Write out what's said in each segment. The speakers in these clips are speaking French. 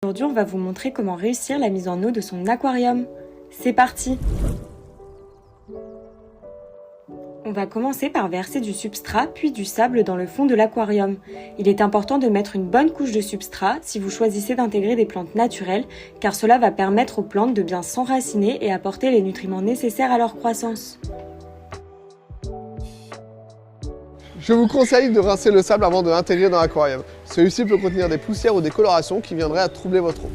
Aujourd'hui, on va vous montrer comment réussir la mise en eau de son aquarium. C'est parti! On va commencer par verser du substrat puis du sable dans le fond de l'aquarium. Il est important de mettre une bonne couche de substrat si vous choisissez d'intégrer des plantes naturelles, car cela va permettre aux plantes de bien s'enraciner et apporter les nutriments nécessaires à leur croissance. Je vous conseille de rincer le sable avant de l'intégrer dans l'aquarium. Celui-ci peut contenir des poussières ou des colorations qui viendraient à troubler votre eau.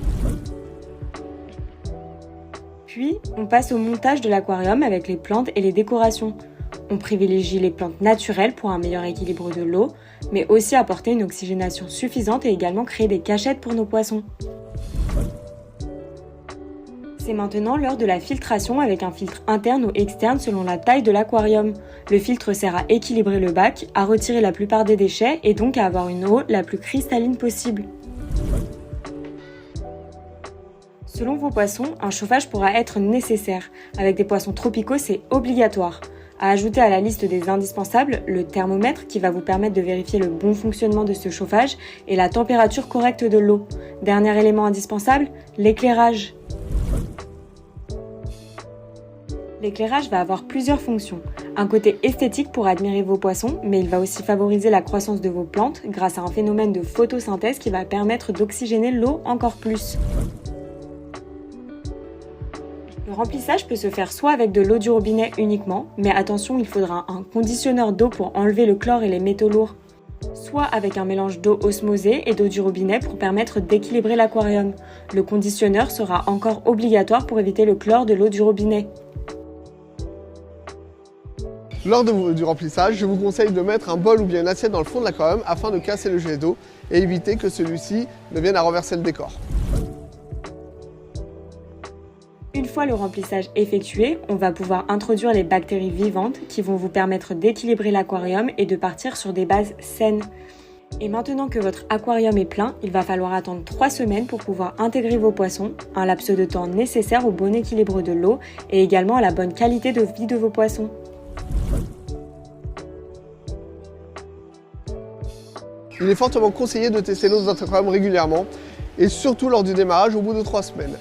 Puis, on passe au montage de l'aquarium avec les plantes et les décorations. On privilégie les plantes naturelles pour un meilleur équilibre de l'eau, mais aussi apporter une oxygénation suffisante et également créer des cachettes pour nos poissons. C'est maintenant l'heure de la filtration avec un filtre interne ou externe selon la taille de l'aquarium. Le filtre sert à équilibrer le bac, à retirer la plupart des déchets et donc à avoir une eau la plus cristalline possible. Selon vos poissons, un chauffage pourra être nécessaire. Avec des poissons tropicaux, c'est obligatoire. À ajouter à la liste des indispensables, le thermomètre qui va vous permettre de vérifier le bon fonctionnement de ce chauffage et la température correcte de l'eau. Dernier élément indispensable, l'éclairage. L'éclairage va avoir plusieurs fonctions. Un côté esthétique pour admirer vos poissons, mais il va aussi favoriser la croissance de vos plantes grâce à un phénomène de photosynthèse qui va permettre d'oxygéner l'eau encore plus. Le remplissage peut se faire soit avec de l'eau du robinet uniquement, mais attention, il faudra un conditionneur d'eau pour enlever le chlore et les métaux lourds, soit avec un mélange d'eau osmosée et d'eau du robinet pour permettre d'équilibrer l'aquarium. Le conditionneur sera encore obligatoire pour éviter le chlore de l'eau du robinet. Lors du remplissage, je vous conseille de mettre un bol ou bien une assiette dans le fond de l'aquarium afin de casser le jet d'eau et éviter que celui-ci ne vienne à renverser le décor. Une fois le remplissage effectué, on va pouvoir introduire les bactéries vivantes qui vont vous permettre d'équilibrer l'aquarium et de partir sur des bases saines. Et maintenant que votre aquarium est plein, il va falloir attendre 3 semaines pour pouvoir intégrer vos poissons, un laps de temps nécessaire au bon équilibre de l'eau et également à la bonne qualité de vie de vos poissons. Il est fortement conseillé de tester l'eau de votre aquarium régulièrement et surtout lors du démarrage au bout de 3 semaines.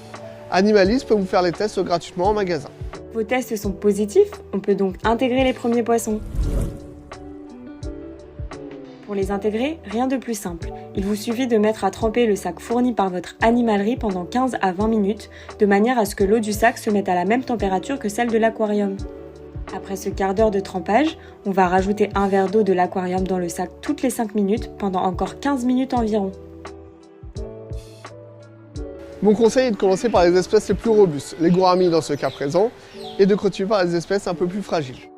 Animalis peut vous faire les tests gratuitement en magasin. Vos tests sont positifs, on peut donc intégrer les premiers poissons. Pour les intégrer, rien de plus simple. Il vous suffit de mettre à tremper le sac fourni par votre animalerie pendant 15 à 20 minutes, de manière à ce que l'eau du sac se mette à la même température que celle de l'aquarium. Après ce quart d'heure de trempage, on va rajouter un verre d'eau de l'aquarium dans le sac toutes les 5 minutes pendant encore 15 minutes environ. Mon conseil est de commencer par les espèces les plus robustes, les gouramis dans ce cas présent, et de continuer par les espèces un peu plus fragiles.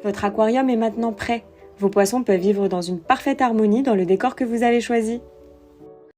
Votre aquarium est maintenant prêt. Vos poissons peuvent vivre dans une parfaite harmonie dans le décor que vous avez choisi.